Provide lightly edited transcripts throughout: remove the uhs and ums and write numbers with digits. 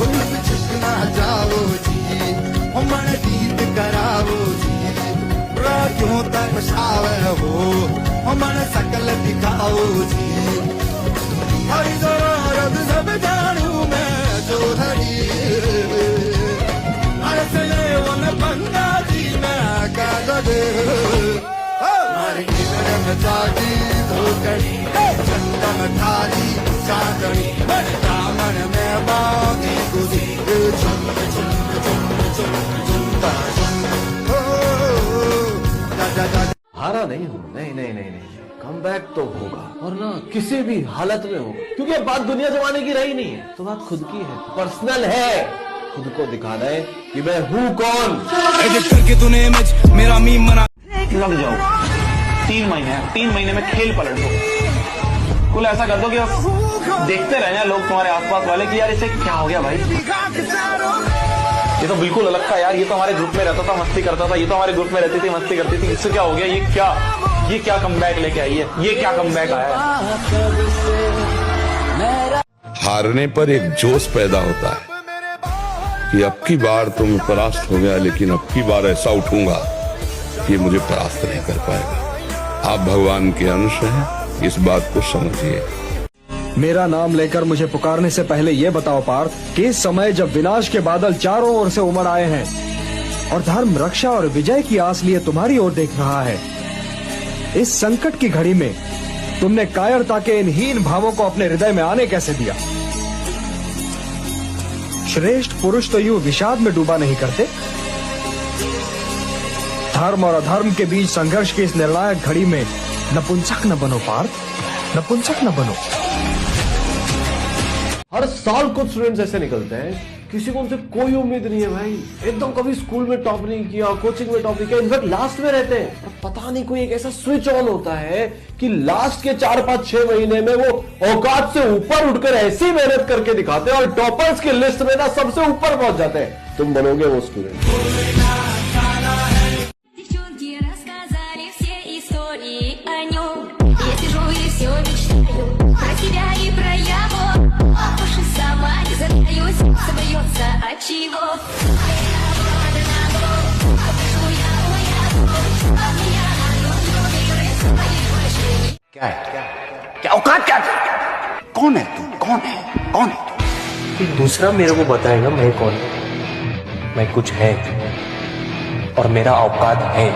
Full छिकना जाओ जी मन गीत कराओ जी क्यों तमसावे हो मन सकल दिखाओ जी हरी जरूरत सब जानू मैं जो हरी अरसले वन बंदा जी मैं काद दे हमारी जीवन में जागी धोकड़ी चंदन थाली चांदनी दामन में बांधी गुजी चुम चुम चुम चुम चुमता हारा नहीं हूँ, नहीं नहीं नहीं नहीं, कमबैक तो होगा और ना किसी भी हालत में होगा, क्योंकि अब बात दुनिया जमाने की रही नहीं है, तो बात खुद की है, पर्सनल है, खुद को दिखाना है कि मैं हूँ कौन। एडिट करके तूने इमेज मेरा मीम बना लग जाओ 3 महीने में खेल पलट दो। कुल ऐसा कर दो कि देखते रहना लोग तुम्हारे आसपास वाले कि यार इसे क्या हो गया भाई, ये तो बिल्कुल अलग था यार, ये तो हमारे ग्रुप में रहता था मस्ती करता था, ये तो हमारे ग्रुप में रहती थी मस्ती करती थी, इससे क्या हो गया, ये क्या कमबैक लेके आई है, ये क्या कमबैक आया है। हारने पर एक जोश पैदा होता है कि अब की बार तो मैं परास्त हो गया, लेकिन अब की बार ऐसा उठूंगा कि मुझे परास्त नहीं कर पाएगा। आप भगवान के अंश हैं, इस बात को समझिए। मेरा नाम लेकर मुझे पुकारने से पहले ये बताओ पार्थ कि इस समय जब विनाश के बादल चारों ओर से उमड़ आए हैं और धर्म रक्षा और विजय की आस लिए तुम्हारी ओर देख रहा है, इस संकट की घड़ी में तुमने कायरता के इन हीन भावों को अपने हृदय में आने कैसे दिया? श्रेष्ठ पुरुष तो यूं विषाद में डूबा नहीं करते। धर्म और अधर्म के बीच संघर्ष की इस निर्णायक घड़ी में नपुंसक न बनो पार्थ, नपुंसक न बनो। हर साल कुछ स्टूडेंट्स ऐसे निकलते हैं, किसी को उनसे कोई उम्मीद नहीं है भाई, एकदम कभी स्कूल में टॉप नहीं किया, कोचिंग में टॉप नहीं किया, इनफैक्ट लास्ट में रहते हैं। और पता नहीं कोई एक ऐसा स्विच ऑन होता है कि लास्ट के 4-5-6 महीने में वो औकात से ऊपर उठकर ऐसी मेहनत करके दिखाते हैं और टॉपर्स की लिस्ट में ना सबसे ऊपर पहुंच जाते हैं। तुम बनोगे वो स्टूडेंट। क्या है क्या औकात क्या, कौन है तू, कौन है कोई दूसरा मेरे को बताएगा मैं कौन हूं। मैं कुछ है और मेरा औकात है।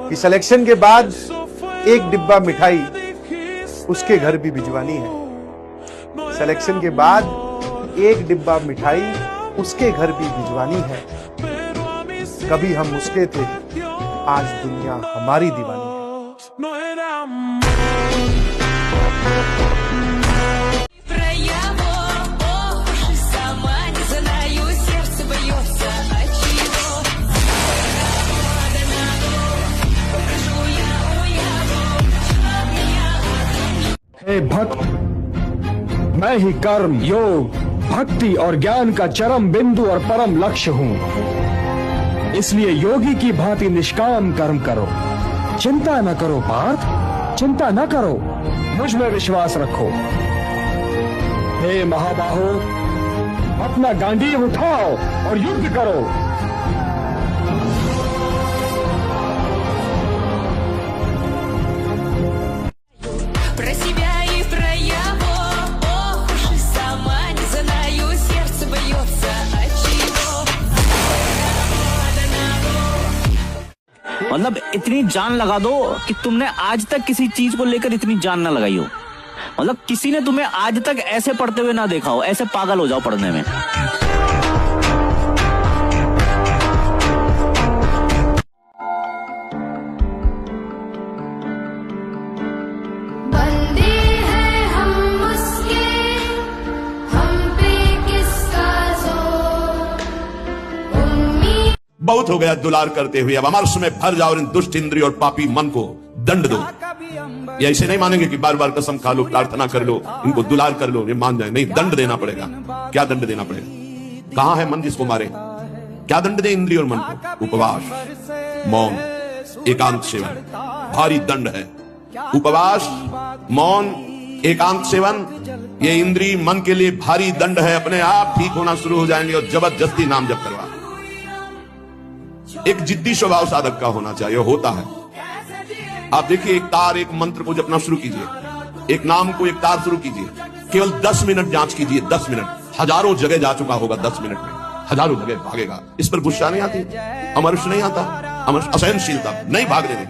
कि सिलेक्शन के बाद एक डिब्बा मिठाई उसके घर भी भिजवानी है। सिलेक्शन के बाद एक डिब्बा मिठाई उसके घर भी भिजवानी है। कभी हम उसके थे, आज दुनिया हमारी दीवानी है। हे भक्त, मैं ही कर्म, योग, भक्ति और ज्ञान का चरम बिंदु और परम लक्ष्य हूं। इसलिए योगी की भांति निष्काम कर्म करो। चिंता न करो पार्थ, चिंता न करो, मुझ में विश्वास रखो। हे महाबाहो, अपना गांडीव उठाओ और युद्ध करो। मतलब इतनी जान लगा दो कि तुमने आज तक किसी चीज को लेकर इतनी जान ना लगाई हो। मतलब किसी ने तुम्हें आज तक ऐसे पढ़ते हुए ना देखा हो, ऐसे पागल हो जाओ पढ़ने में। बहुत हो गया दुलार करते हुए, अब अमरस में भर जाओ इन दुष्ट इंद्रिय और पापी मन को दंड दो। ये ऐसे नहीं मानेंगे कि बार बार कसम खा लो, प्रार्थना कर लो, इनको दुलार कर लो, ये मान जाए। नहीं, दंड देना पड़ेगा। क्या दंड देना पड़ेगा? कहां है मन जिसको मारे? क्या दंड दे इंद्रिय और मन को? उपवास, मौन, एकांत सेवन, भारी दंड है। उपवास, मौन, एकांत सेवन ये इंद्री मन के लिए भारी दंड है, अपने आप ठीक होना शुरू हो जाएंगे और जबरदस्ती नाम जप करवा। एक जिद्दी स्वभाव साधक का होना चाहिए, होता है। आप देखिए, एक तार एक मंत्र को जपना शुरू कीजिए, एक नाम को एक तार शुरू कीजिए, केवल 10 मिनट जांच कीजिए, 10 मिनट। हजारों जगह जा चुका होगा 10 मिनट में, हजारों जगह भागेगा। इस पर गुस्सा नहीं आती, अमर्ष नहीं आता, असहनशीलता नहीं, भागने दें।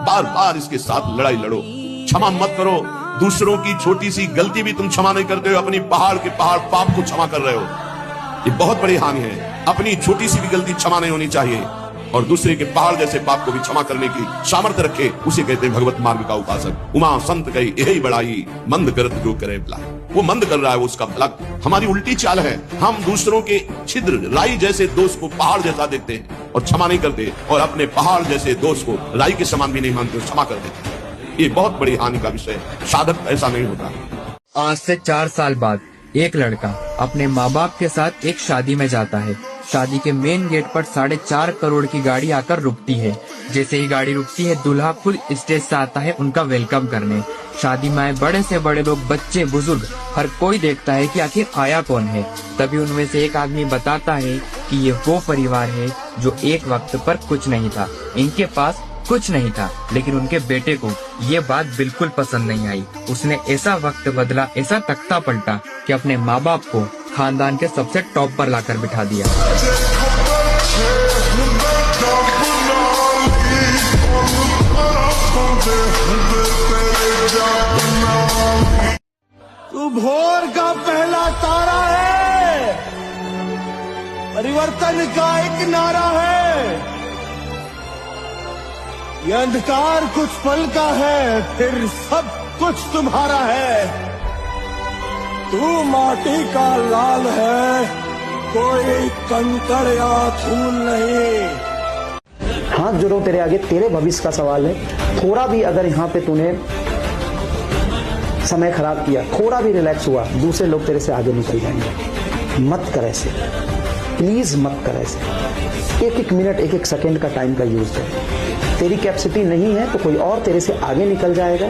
बार बार इसके साथ लड़ाई लड़ो, क्षमा मत करो। दूसरों की छोटी सी गलती भी तुम क्षमा नहीं करते हो, अपनी पहाड़ के पहाड़ पाप को क्षमा कर रहे हो। ये बहुत बड़ी हानि है। अपनी छोटी सी भी गलती क्षमा नहीं होनी चाहिए, और दूसरे के पहाड़ जैसे पाप को भी क्षमा करने की सामर्थ्य रखे, उसे कहते हैं भगवत मार्ग का उपासक। उमा संत गई यही बड़ाई, मंद करत जो करे भला। वो मंद कर रहा है, वो उसका भला। हमारी उल्टी चाल है, हम दूसरों के छिद्र राई जैसे दोष को पहाड़ जैसा देखते हैं और क्षमा नहीं करते, और अपने पहाड़ जैसे दोष को राई के समान भी नहीं मानते, क्षमा कर देते। ये बहुत बड़ी हानि का विषय है। साधक ऐसा नहीं होता। आज से 4 साल बाद एक लड़का अपने माँ बाप के साथ एक शादी में जाता है। शादी के मेन गेट पर 4.5 करोड़ की गाड़ी आकर रुकती है। जैसे ही गाड़ी रुकती है, दूल्हा फुल स्टेज से आता है उनका वेलकम करने। शादी में आए बड़े से बड़े लोग, बच्चे बुजुर्ग, हर कोई देखता है कि आखिर आया कौन है। तभी उनमें से एक आदमी बताता है कि ये वो परिवार है जो एक वक्त पर कुछ नहीं था, इनके पास कुछ नहीं था। लेकिन उनके बेटे को ये बात बिल्कुल पसंद नहीं आई। उसने ऐसा वक्त बदला, ऐसा तख्ता पलटा कि अपने माँ बाप को खानदान के सबसे टॉप पर लाकर बिठा दिया। तू भोर का पहला तारा है, परिवर्तन का एक नारा है। ये अंधकार कुछ पल का है, फिर सब कुछ तुम्हारा है। तू माटी का लाल है, कोई कंकड़ या धूल नहीं। हाथ जोड़ो तेरे आगे, तेरे भविष्य का सवाल है। थोड़ा भी अगर यहाँ पे तूने समय खराब किया, थोड़ा भी रिलैक्स हुआ, दूसरे लोग तेरे से आगे निकल जाएंगे। मत कर ऐसे, प्लीज मत कर ऐसे। एक मिनट, एक सेकंड का टाइम का यूज कर। तेरी कैपेसिटी नहीं है तो कोई और तेरे से आगे निकल जाएगा।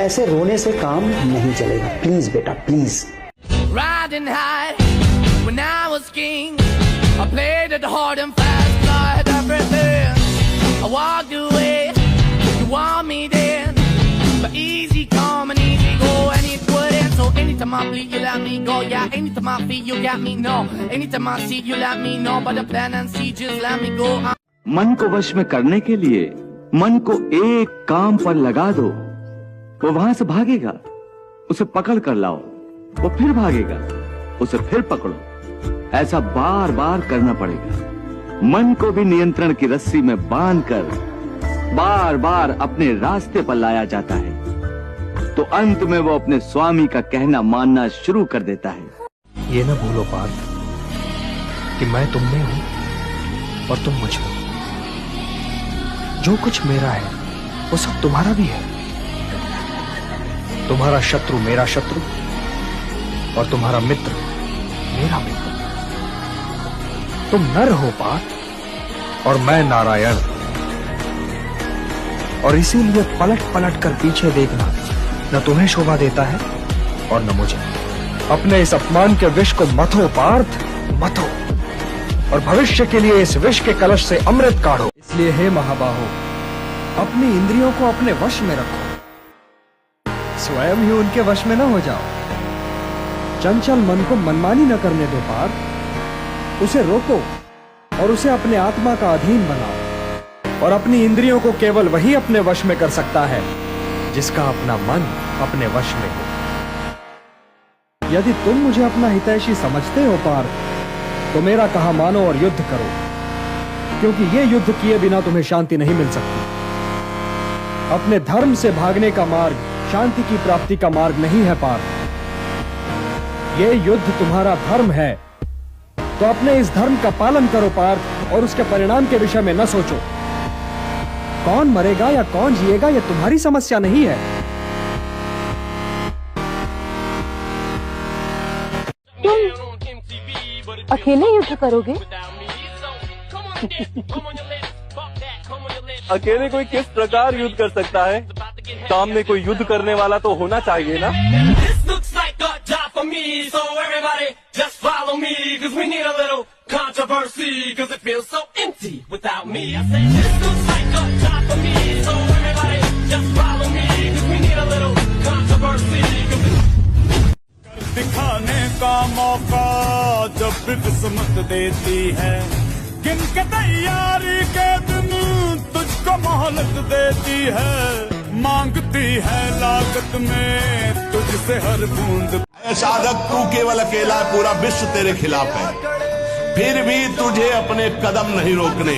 ऐसे रोने से काम नहीं चलेगा। प्लीज बेटा, please. Riding high when I was king, I played it hard and fast, I had everything. I walked away, you want me then, but easy come and easy go, and it wouldn't. So anytime I bleed, you let me go. Yeah, anytime I feel, you got me. No, anytime I see, you let me know. But the plan and see, just let me go. मन को वश में करने के लिए मन को एक काम पर लगा दो, वो वहां से भागेगा। उसे पकड़ कर लाओ, वो फिर भागेगा, उसे फिर पकड़ो। ऐसा बार बार करना पड़ेगा। मन को भी नियंत्रण की रस्सी में बांधकर बार बार अपने रास्ते पर लाया जाता है, तो अंत में वो अपने स्वामी का कहना मानना शुरू कर देता है। ये ना भूलो पार्थ कि मैं तुम में हूं और तुम मुझ में। जो कुछ मेरा है वो सब तुम्हारा भी है। तुम्हारा शत्रु मेरा शत्रु और तुम्हारा मित्र मेरा मित्र। तुम नर हो पार्थ और मैं नारायण, और इसीलिए पलट पलट कर पीछे देखना न तुम्हें शोभा देता है और न मुझे। अपने इस अपमान के विष को मथो पार्थ, मथो, और भविष्य के लिए इस विष के कलश से अमृत काढ़ो। इसलिए हे महाबाहो, अपनी इंद्रियों को अपने वश में रखो, स्वयं ही उनके वश में न हो जाओ। चंचल मन को मनमानी न करने दो पार्थ, उसे रोको और उसे अपने आत्मा का अधीन बनाओ। और अपनी इंद्रियों को केवल वही अपने वश में कर सकता है जिसका अपना मन अपने वश में हो। यदि तुम मुझे अपना हितैषी समझते हो पार्थ, तो मेरा कहा मानो और युद्ध करो, क्योंकि ये युद्ध किए बिना तुम्हें शांति नहीं मिल सकती। अपने धर्म से भागने का मार्ग शांति की प्राप्ति का मार्ग नहीं है पार्थ। ये युद्ध तुम्हारा धर्म है, तो अपने इस धर्म का पालन करो पार्थ, और उसके परिणाम के विषय में न सोचो। कौन मरेगा या कौन जिएगा ये तुम्हारी समस्या नहीं है। तुम अकेले युद्ध करोगे? अकेले कोई किस प्रकार युद्ध कर सकता है? सामने कोई युद्ध करने वाला तो होना चाहिए ना। This looks like a job for me, so everybody just follow me, cause we need a little controversy, cause it feels so empty without me. I say this looks like a job for me, so everybody just follow me, cause we need a little controversy, cause दिखाने का मौका जब भी किस्मत देती है, गिन के तैयारी के दिन तुझको मोहलत देती है, मांगती है लागत में तुझसे हर बूंद। साधक तू केवल अकेला है, पूरा विश्व तेरे खिलाफ है, फिर भी तुझे अपने कदम नहीं रोकने।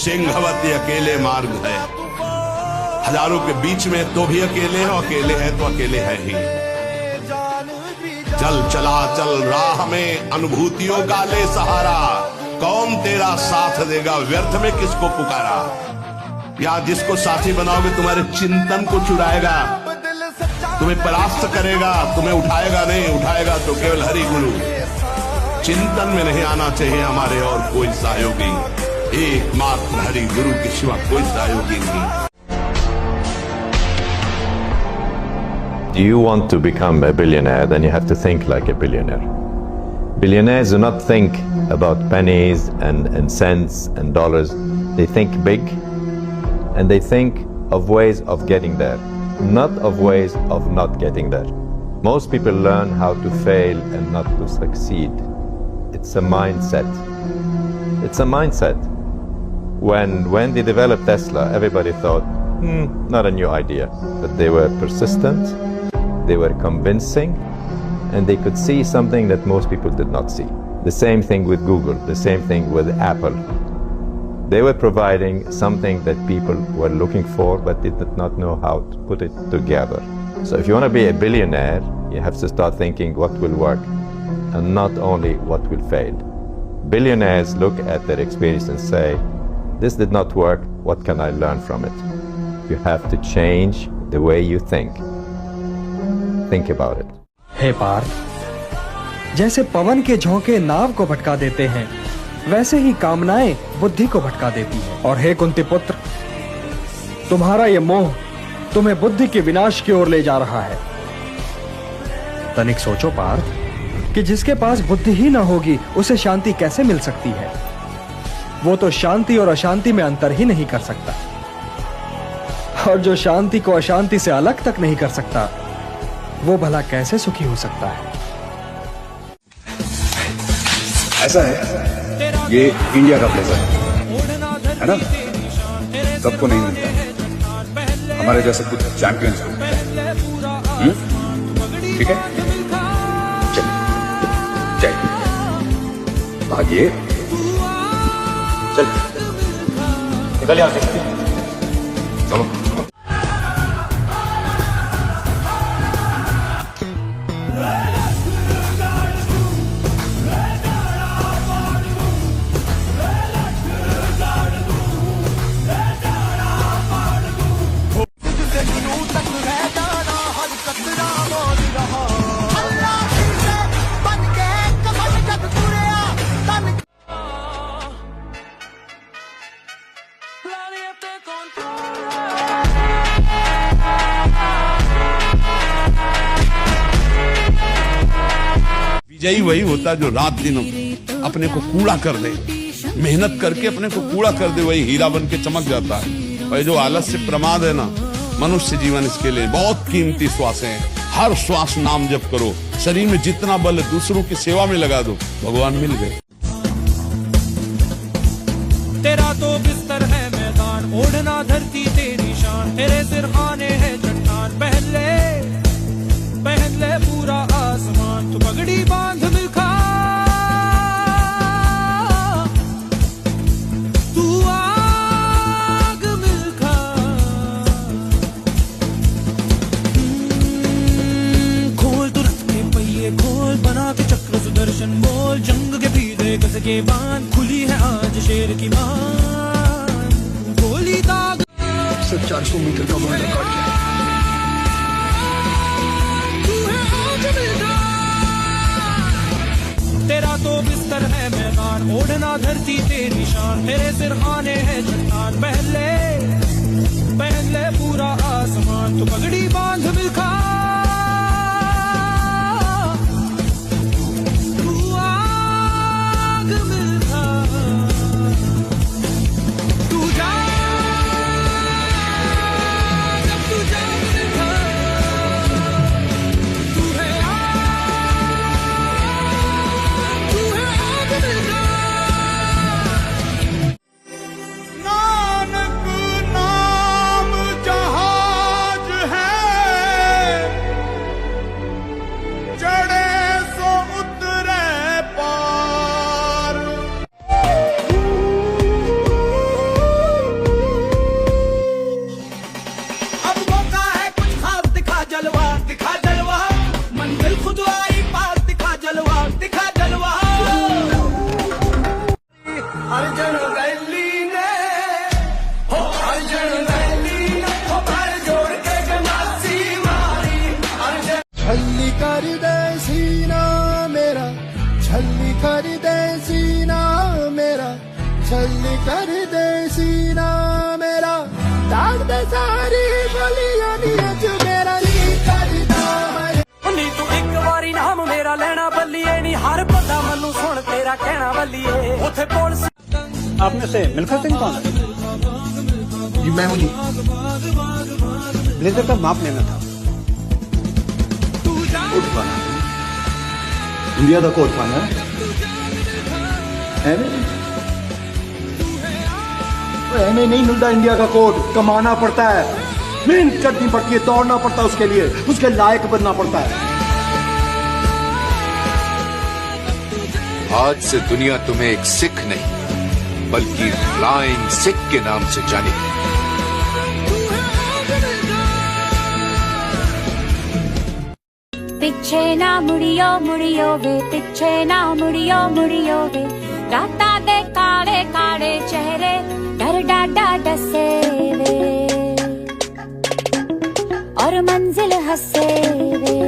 सिंहवती अकेले मार्ग है, हजारों के बीच में तो भी अकेले हो, अकेले है तो अकेले है ही। चल चला चल राह में अनुभूतियों का ले सहारा, कौन तेरा साथ देगा व्यर्थ में किसको पुकारा। या जिसको साथी बनाओगे तुम्हारे चिंतन को चुराएगा, तुम्हें परास्त करेगा, तुम्हें उठाएगा नहीं, उठाएगा तो केवल हरि गुरु। चिंतन में नहीं आना चाहिए हमारे और कोई सहयोगी, एकमात्र हरि गुरु के सिवा कोई सहयोगी नहीं। Do you want to become a billionaire, then you have to think like a billionaire. Billionaires do not think about pennies and cents and dollars. They think big, and they think of ways of getting there, not of ways of not getting there. Most people learn how to fail and not to succeed. It's a mindset. It's a mindset. When they developed Tesla, everybody thought, not a new idea. But they were persistent, they were convincing, and they could see something that most people did not see. The same thing with Google, the same thing with Apple. They were providing something that people were looking for, but they did not know how to put it together. So if you want to be a billionaire, you have to start thinking what will work, and not only what will fail. Billionaires look at their experience and say, this did not work, what can I learn from it? You have to change the way you think. Think about it. हे पार्थ, जैसे पवन के झोंके नाव को भटका देते हैं, वैसे ही कामनाएं बुद्धि को भटका देती हैं। और हे कुंती पुत्र, तुम्हारा ये मोह तुम्हें बुद्धि के विनाश की ओर ले जा रहा है। तनिक सोचो पार्थ, कि जिसके पास बुद्धि ही ना होगी उसे शांति कैसे मिल सकती है। वो तो शांति और अशांति में अंतर ही नहीं कर सकता, और जो शांति को अशांति से अलग तक नहीं कर सकता, वो भला कैसे सुखी हो सकता है। ऐसा है, ये इंडिया का प्लेजर है ना, सबको नहीं मिलता, हमारे जैसे कुछ चैंपियंस को। ठीक है, चलिए भागिए, चल निकल यहाँ से, चलो। विजयी वही होता जो रात दिन अपने को कूड़ा कर दे, मेहनत करके अपने को कूड़ा कर दे, वही हीरा बन के चमक जाता है। और जो आलस से प्रमाद है ना, मनुष्य जीवन इसके लिए बहुत कीमती श्वास है। हर श्वास नाम जप करो, शरीर में जितना बल है दूसरों की सेवा में लगा दो, भगवान मिल गए। तेरा तो बिस्तर है मैदान, ओढ़ना धरती तेरी शान, तेरे सिरहाने है चट्टान, पहन ले पूरा आसमान, तू पगड़ी बांध मिलखा, तू आग मिलखा, खोल तू रथ के पहिए खोल, बना के चक्र सुदर्शन बोल, जंग के पीछे कस के बांध, खुली है आज शेर की मान, गोली दाग 400 मीटर का बॉर्डर काट गया। तेरा तो बिस्तर है मैदान, ओढ़ना धरती तेरी शान, तेरे सिरहाने है चट्टान, पहन ले पूरा आसमान, तो पगड़ी बांध मिलखा तू आग मिलखा तू जा जब तू जा मिलखा तू है आग मिलखा नानक नाम जहाज है, चढ़े सो उतरे पार। अब मौका है कुछ खास, दिखा जलवा, दिखा जलवा, मंजिल खुद आई पास, दिखा जलवा, दिखा जलवा। अर्जुन गैली ने हो, अर्जुन गैली ने हो, पैर जोड़ के गनासी मारी। अर्जुन छल्ली कर दे सीना मेरा, छल्ली कर दे सीना मेरा, छल्ली कर दे सीना मेरा, दाग दे सारी गलियां नी अज मेरा नी करदा है। नी तू एक वारी नाम मेरा लेना बल्लिए, नी हर बंदा मनु सुन तेरा कहना बल्लिए। उथे पुलिस आप में से मिल्खा सिंह कौन है? जी मैं हूँ जी। ब्लेजर का माप लेना था। कोट पाना इंडिया का कोट पाना है हमें नहीं मिलता इंडिया का कोट, कमाना पड़ता है, मेहनत करनी पड़ती है, दौड़ना पड़ता है उसके लिए, उसके लायक बनना पड़ता है। आज से दुनिया तुम्हें एक सिख नहीं बल्कि फ्लाइंग सिख के नाम से जानेगी। पिछे ना मुड़ियो मुड़ियो वे, पिछे ना मुड़ियो मुड़ियो वे, राता दे काले काले चेहरे डर डाडा डसे वे, और मंजिल हंसे वे।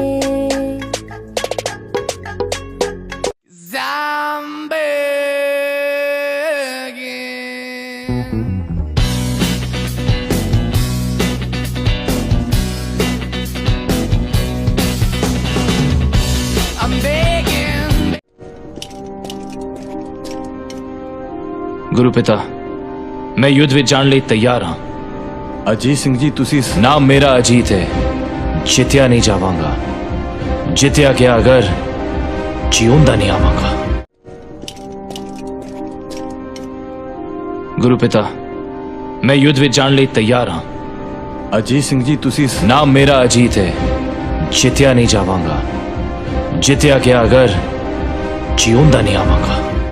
गुरु पिता, मैं युद्ध विच जाण लई तैयार हाँ। अजीत सिंह जी तुसी नाम मेरा अजीत है, जित्या नहीं जावांगा, जित्या क्या अगर जिਉਂਦਾ नहीं आवांगा। गुरु पिता, मैं युद्ध विच जाण लई तैयार हाँ। अजीत सिंह जी तुसी नाम मेरा अजीत है, जित्या नहीं जावांगा, जित्या क्या अगर जिਉਂਦਾ नहीं आवांगा।